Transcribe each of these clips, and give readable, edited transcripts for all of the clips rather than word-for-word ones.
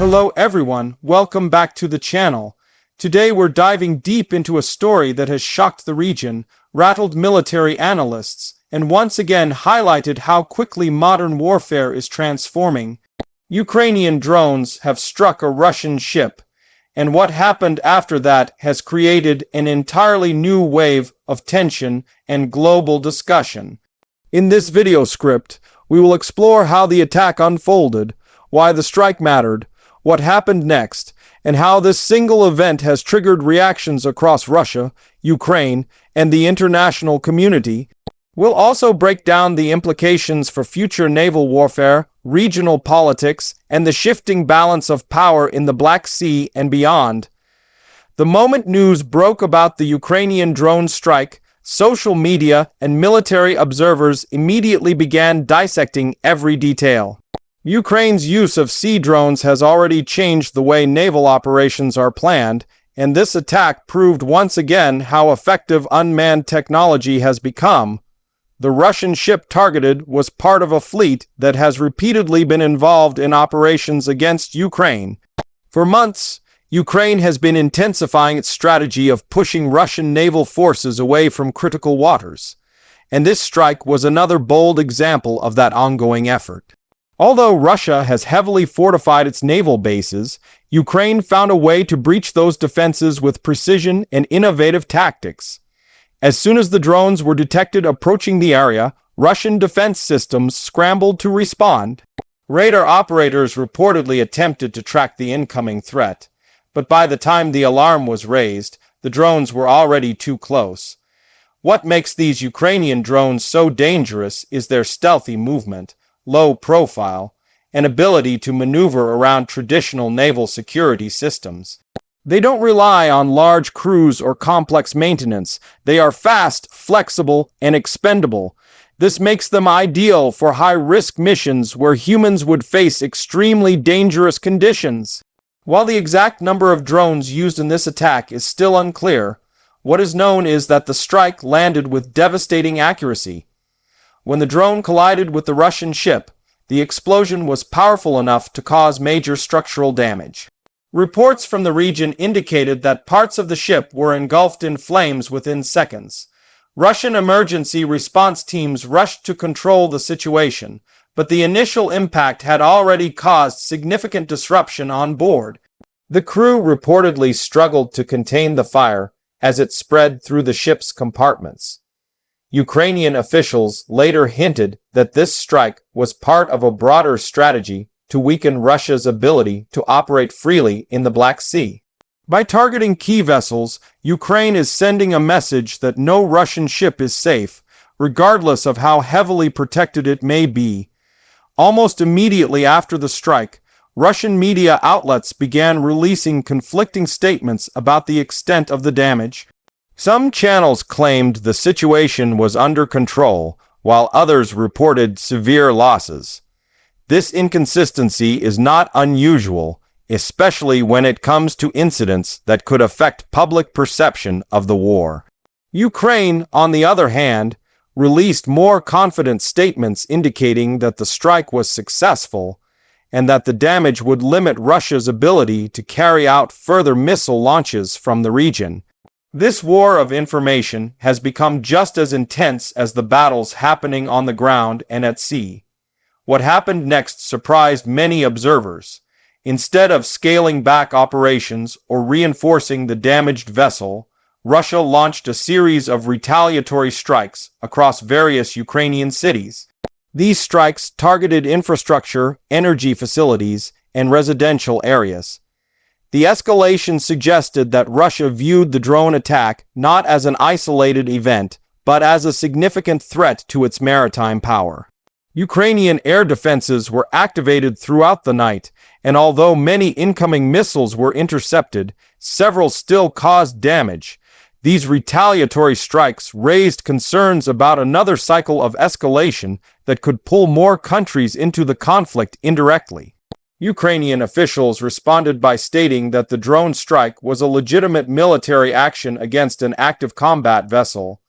Hello everyone, welcome back to the channel. Today we're diving deep into a story that has shocked the region, rattled military analysts, and once again highlighted how quickly modern warfare is transforming. Ukrainian drones have struck a Russian ship, and what happened after that has created an entirely new wave of tension and global discussion. In this video script, we will explore how the attack unfolded, why the strike mattered, what happened next, and how this single event has triggered reactions across Russia, Ukraine, and the international community. We'll also break down the implications for future naval warfare, regional politics, and the shifting balance of power in the Black Sea and beyond. The moment news broke about the Ukrainian drone strike, social media and military observers immediately began dissecting every detail. Ukraine's use of sea drones has already changed the way naval operations are planned, and this attack proved once again how effective unmanned technology has become. The Russian ship targeted was part of a fleet that has repeatedly been involved in operations against Ukraine. For months, Ukraine has been intensifying its strategy of pushing Russian naval forces away from critical waters, and this strike was another bold example of that ongoing effort. Although Russia has heavily fortified its naval bases, Ukraine found a way to breach those defenses with precision and innovative tactics. As soon as the drones were detected approaching the area, Russian defense systems scrambled to respond. Radar operators reportedly attempted to track the incoming threat, but by the time the alarm was raised, the drones were already too close. What makes these Ukrainian drones so dangerous is their stealthy movement, low profile, and ability to maneuver around traditional naval security systems. They don't rely on large crews or complex maintenance. They are fast, flexible, and expendable. This makes them ideal for high-risk missions where humans would face extremely dangerous conditions. While the exact number of drones used in this attack is still unclear, what is known is that the strike landed with devastating accuracy. When the drone collided with the Russian ship, the explosion was powerful enough to cause major structural damage. Reports from the region indicated that parts of the ship were engulfed in flames within seconds. Russian emergency response teams rushed to control the situation, but the initial impact had already caused significant disruption on board. The crew reportedly struggled to contain the fire as it spread through the ship's compartments. Ukrainian officials later hinted that this strike was part of a broader strategy to weaken Russia's ability to operate freely in the Black Sea. By targeting key vessels, Ukraine is sending a message that no Russian ship is safe, regardless of how heavily protected it may be. Almost immediately after the strike, Russian media outlets began releasing conflicting statements about the extent of the damage. Some channels claimed the situation was under control, while others reported severe losses. This inconsistency is not unusual, especially when it comes to incidents that could affect public perception of the war. Ukraine, on the other hand, released more confident statements indicating that the strike was successful and that the damage would limit Russia's ability to carry out further missile launches from the region. This war of information has become just as intense as the battles happening on the ground and at sea. What happened next surprised many observers. Instead of scaling back operations or reinforcing the damaged vessel, Russia launched a series of retaliatory strikes across various Ukrainian cities. These strikes targeted infrastructure, energy facilities, and residential areas. The escalation suggested that Russia viewed the drone attack not as an isolated event, but as a significant threat to its maritime power. Ukrainian air defenses were activated throughout the night, and although many incoming missiles were intercepted, several still caused damage. These retaliatory strikes raised concerns about another cycle of escalation that could pull more countries into the conflict indirectly. Ukrainian officials responded by stating that the drone strike was a legitimate military action against an active combat vessel.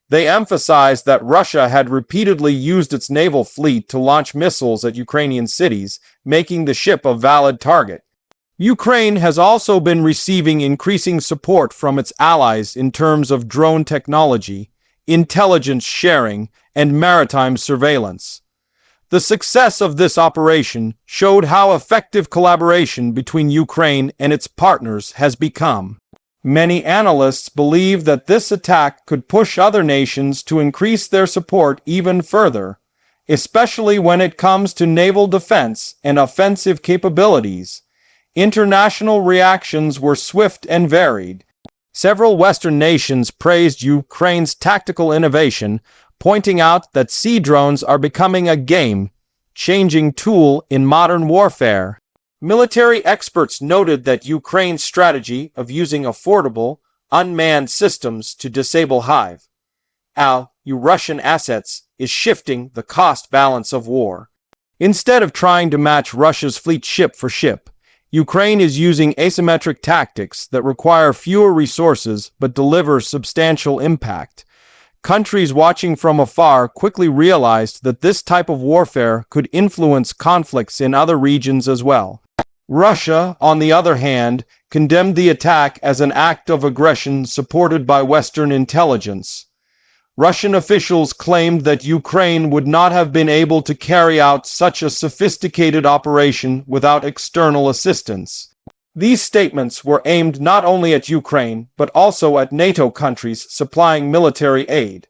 They emphasized that Russia had repeatedly used its naval fleet to launch missiles at Ukrainian cities, making the ship a valid target. Ukraine has also been receiving increasing support from its allies in terms of drone technology, intelligence sharing, and maritime surveillance. The success of this operation showed how effective collaboration between Ukraine and its partners has become. Many analysts believe that this attack could push other nations to increase their support even further, especially when it comes to naval defense and offensive capabilities. International reactions were swift and varied. Several Western nations praised Ukraine's tactical innovation, pointing out that sea drones are becoming a game-changing tool in modern warfare. Military experts noted that Ukraine's strategy of using affordable, unmanned systems to disable Russian assets is shifting the cost balance of war. Instead of trying to match Russia's fleet ship for ship, Ukraine is using asymmetric tactics that require fewer resources but deliver substantial impact. Countries watching from afar quickly realized that this type of warfare could influence conflicts in other regions as well. Russia, on the other hand, condemned the attack as an act of aggression supported by Western intelligence. Russian officials claimed that Ukraine would not have been able to carry out such a sophisticated operation without external assistance. These statements were aimed not only at Ukraine, but also at NATO countries supplying military aid.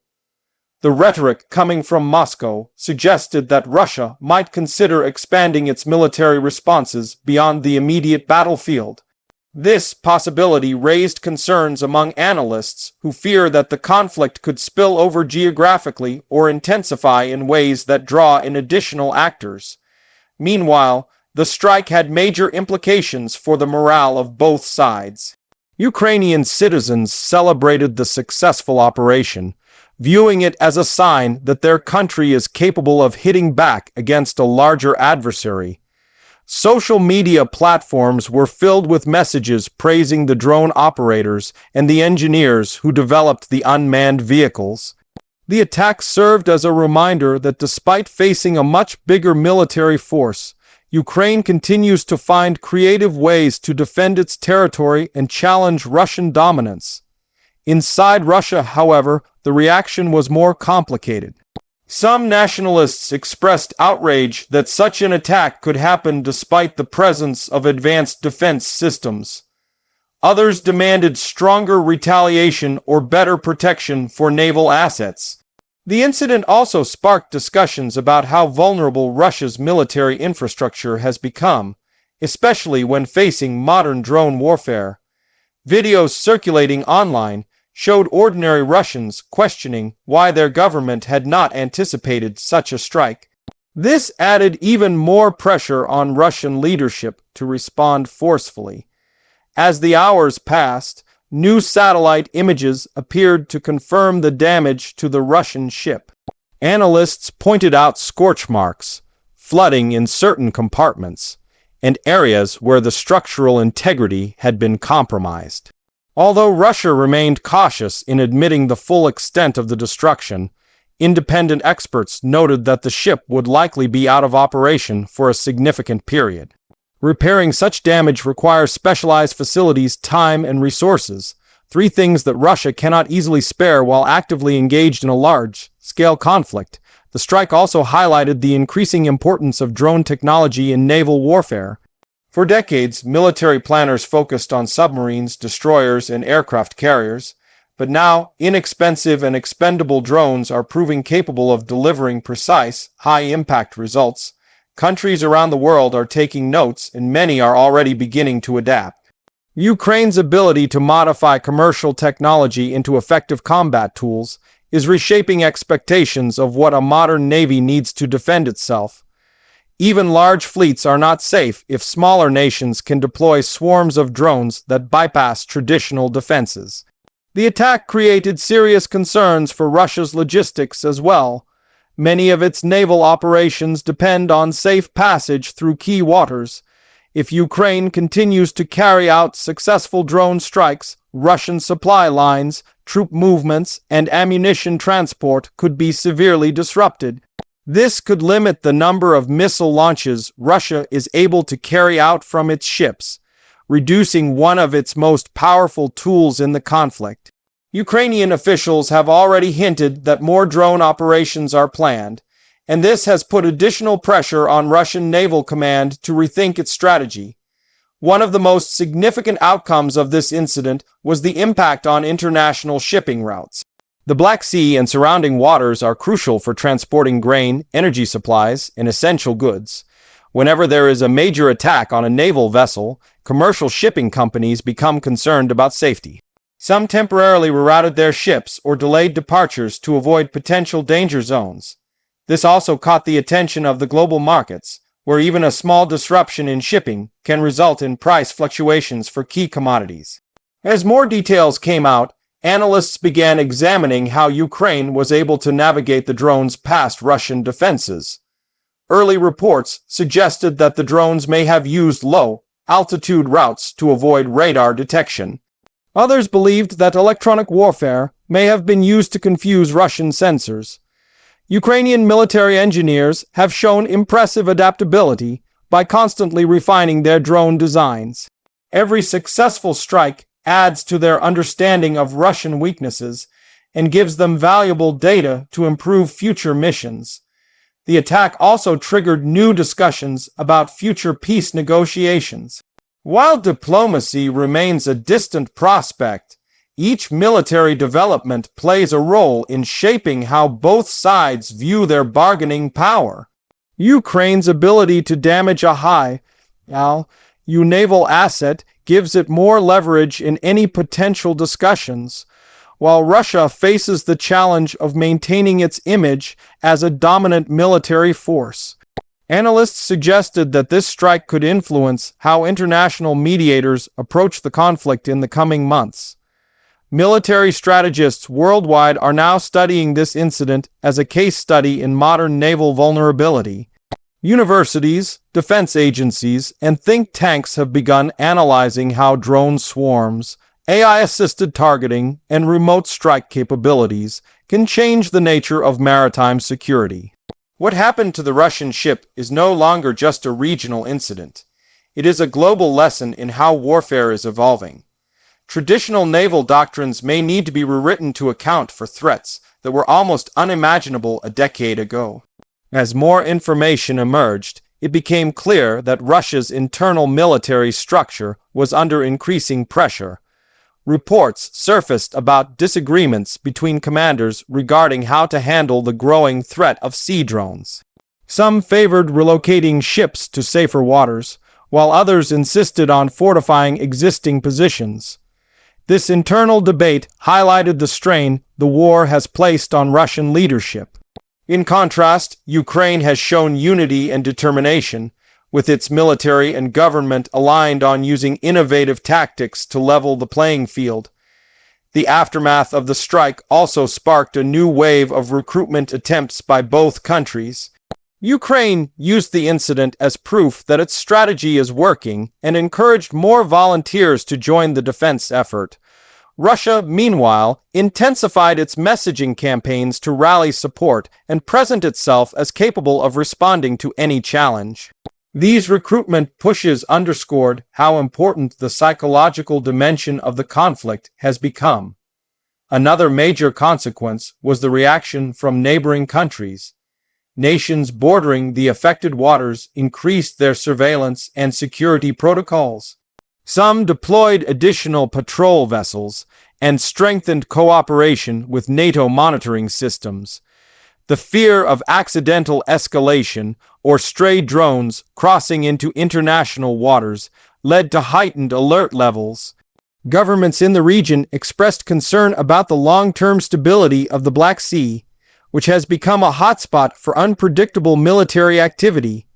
The rhetoric coming from Moscow suggested that Russia might consider expanding its military responses beyond the immediate battlefield. This possibility raised concerns among analysts who fear that the conflict could spill over geographically or intensify in ways that draw in additional actors. Meanwhile, the strike had major implications for the morale of both sides. Ukrainian citizens celebrated the successful operation, viewing it as a sign that their country is capable of hitting back against a larger adversary. Social media platforms were filled with messages praising the drone operators and the engineers who developed the unmanned vehicles. The attack served as a reminder that despite facing a much bigger military force, Ukraine continues to find creative ways to defend its territory and challenge Russian dominance. Inside Russia, however, the reaction was more complicated. Some nationalists expressed outrage that such an attack could happen despite the presence of advanced defense systems. Others demanded stronger retaliation or better protection for naval assets. The incident also sparked discussions about how vulnerable Russia's military infrastructure has become, especially when facing modern drone warfare. Videos circulating online showed ordinary Russians questioning why their government had not anticipated such a strike. This added even more pressure on Russian leadership to respond forcefully. As the hours passed, new satellite images appeared to confirm the damage to the Russian ship. Analysts pointed out scorch marks, flooding in certain compartments, and areas where the structural integrity had been compromised. Although Russia remained cautious in admitting the full extent of the destruction, independent experts noted that the ship would likely be out of operation for a significant period. Repairing such damage requires specialized facilities, time, and resources, three things that Russia cannot easily spare while actively engaged in a large-scale conflict. The strike also highlighted the increasing importance of drone technology in naval warfare. For decades, military planners focused on submarines, destroyers, and aircraft carriers, but now inexpensive and expendable drones are proving capable of delivering precise, high-impact results. Countries around the world are taking notes, and many are already beginning to adapt. Ukraine's ability to modify commercial technology into effective combat tools is reshaping expectations of what a modern navy needs to defend itself. Even large fleets are not safe if smaller nations can deploy swarms of drones that bypass traditional defenses. The attack created serious concerns for Russia's logistics as well. Many of its naval operations depend on safe passage through key waters. If Ukraine continues to carry out successful drone strikes, Russian supply lines, troop movements, and ammunition transport could be severely disrupted. This could limit the number of missile launches Russia is able to carry out from its ships, reducing one of its most powerful tools in the conflict. Ukrainian officials have already hinted that more drone operations are planned, and this has put additional pressure on Russian Naval Command to rethink its strategy. One of the most significant outcomes of this incident was the impact on international shipping routes. The Black Sea and surrounding waters are crucial for transporting grain, energy supplies, and essential goods. Whenever there is a major attack on a naval vessel, commercial shipping companies become concerned about safety. Some temporarily rerouted their ships or delayed departures to avoid potential danger zones. This also caught the attention of the global markets, where even a small disruption in shipping can result in price fluctuations for key commodities. As more details came out, analysts began examining how Ukraine was able to navigate the drones past Russian defenses. Early reports suggested that the drones may have used low-altitude routes to avoid radar detection. Others believed that electronic warfare may have been used to confuse Russian sensors. Ukrainian military engineers have shown impressive adaptability by constantly refining their drone designs. Every successful strike adds to their understanding of Russian weaknesses and gives them valuable data to improve future missions. The attack also triggered new discussions about future peace negotiations. While diplomacy remains a distant prospect, each military development plays a role in shaping how both sides view their bargaining power. Ukraine's ability to damage a high-value naval asset gives it more leverage in any potential discussions, while Russia faces the challenge of maintaining its image as a dominant military force. Analysts suggested that this strike could influence how international mediators approach the conflict in the coming months. Military strategists worldwide are now studying this incident as a case study in modern naval vulnerability. Universities, defense agencies, and think tanks have begun analyzing how drone swarms, AI-assisted targeting, and remote strike capabilities can change the nature of maritime security. What happened to the Russian ship is no longer just a regional incident. It is a global lesson in how warfare is evolving. Traditional naval doctrines may need to be rewritten to account for threats that were almost unimaginable a decade ago. As more information emerged, it became clear that Russia's internal military structure was under increasing pressure. Reports surfaced about disagreements between commanders regarding how to handle the growing threat of sea drones. Some favored relocating ships to safer waters, while others insisted on fortifying existing positions. This internal debate highlighted the strain the war has placed on Russian leadership. In contrast, Ukraine has shown unity and determination, with its military and government aligned on using innovative tactics to level the playing field. The aftermath of the strike also sparked a new wave of recruitment attempts by both countries. Ukraine used the incident as proof that its strategy is working and encouraged more volunteers to join the defense effort. Russia, meanwhile, intensified its messaging campaigns to rally support and present itself as capable of responding to any challenge. These recruitment pushes underscored how important the psychological dimension of the conflict has become. Another major consequence was the reaction from neighboring countries. Nations bordering the affected waters increased their surveillance and security protocols. Some deployed additional patrol vessels and strengthened cooperation with NATO monitoring systems. The fear of accidental escalation or stray drones crossing into international waters led to heightened alert levels. Governments in the region expressed concern about the long-term stability of the Black Sea, which has become a hotspot for unpredictable military activity.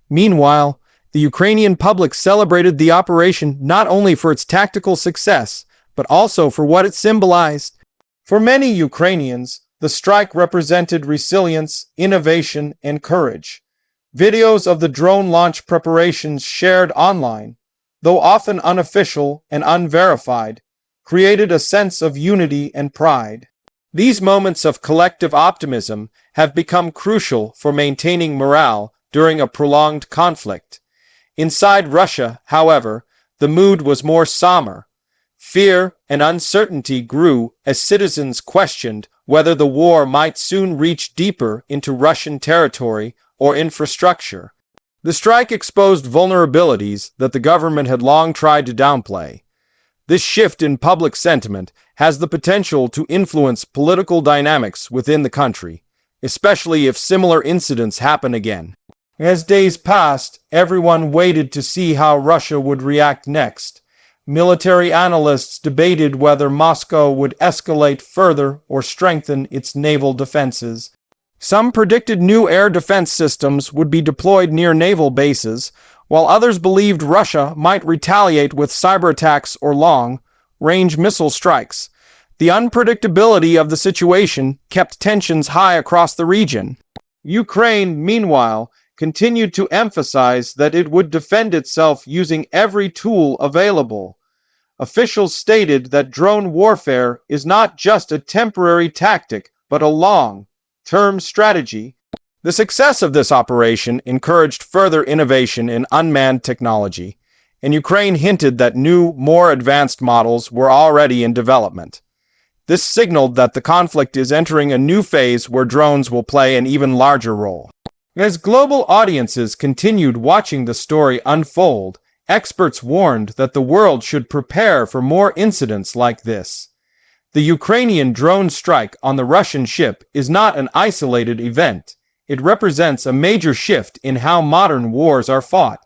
Meanwhile, the Ukrainian public celebrated the operation not only for its tactical success, but also for what it symbolized. For many Ukrainians, the strike represented resilience, innovation, and courage. Videos of the drone launch preparations shared online, though often unofficial and unverified, created a sense of unity and pride. These moments of collective optimism have become crucial for maintaining morale during a prolonged conflict. Inside Russia, however, the the mood was more somber. Fear and uncertainty grew as citizens questioned whether the war might soon reach deeper into Russian territory or infrastructure. The strike exposed vulnerabilities that the government had long tried to downplay. This shift in public sentiment has the potential to influence political dynamics within the country, especially if similar incidents happen again. As days passed, everyone waited to see how Russia would react next. Military analysts debated whether Moscow would escalate further or strengthen its naval defenses. Some predicted new air defense systems would be deployed near naval bases, while others believed Russia might retaliate with cyber attacks or long-range missile strikes. The unpredictability of the situation kept tensions high across the region. Ukraine, meanwhile, continued to emphasize that it would defend itself using every tool available. Officials stated that drone warfare is not just a temporary tactic, but a long-term strategy. The success of this operation encouraged further innovation in unmanned technology, and Ukraine hinted that new, more advanced models were already in development. This signaled that the conflict is entering a new phase where drones will play an even larger role. As global audiences continued watching the story unfold, experts warned that the world should prepare for more incidents like this. The Ukrainian drone strike on the Russian ship is not an isolated event. It represents a major shift in how modern wars are fought.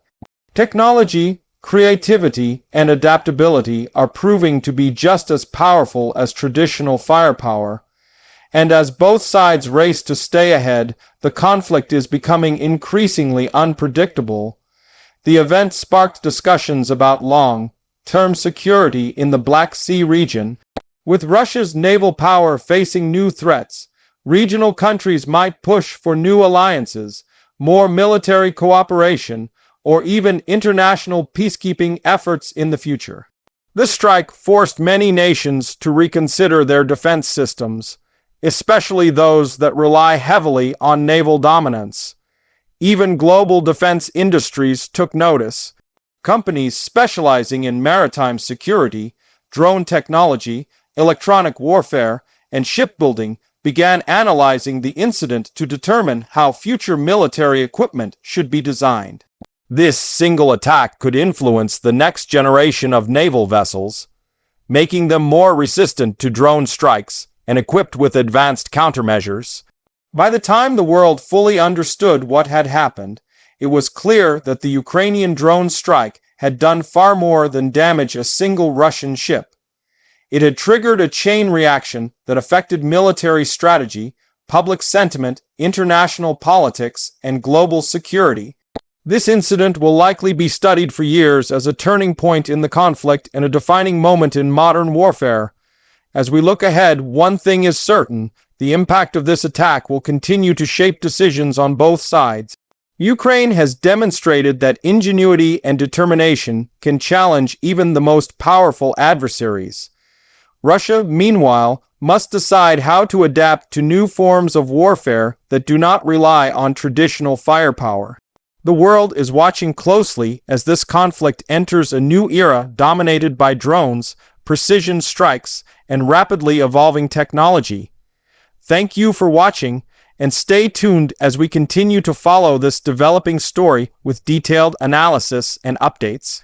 Technology, creativity, and adaptability are proving to be just as powerful as traditional firepower. And as both sides race to stay ahead, the conflict is becoming increasingly unpredictable. The event sparked discussions about long-term security in the Black Sea region. With Russia's naval power facing new threats, regional countries might push for new alliances, more military cooperation, or even international peacekeeping efforts in the future. This strike forced many nations to reconsider their defense systems, especially those that rely heavily on naval dominance. Even global defense industries took notice. Companies specializing in maritime security, drone technology, electronic warfare, and shipbuilding began analyzing the incident to determine how future military equipment should be designed. This single attack could influence the next generation of naval vessels, making them more resistant to drone strikes and equipped with advanced countermeasures. By the time the world fully understood what had happened, it was clear that the Ukrainian drone strike had done far more than damage a single Russian ship. It had triggered a chain reaction that affected military strategy, public sentiment, international politics, and global security. This incident will likely be studied for years as a turning point in the conflict and a defining moment in modern warfare. As we look ahead, one thing is certain: the impact of this attack will continue to shape decisions on both sides. Ukraine has demonstrated that ingenuity and determination can challenge even the most powerful adversaries. Russia, meanwhile, must decide how to adapt to new forms of warfare that do not rely on traditional firepower. The world is watching closely as this conflict enters a new era dominated by drones, precision strikes, and rapidly evolving technology. Thank you for watching, and stay tuned as we continue to follow this developing story with detailed analysis and updates.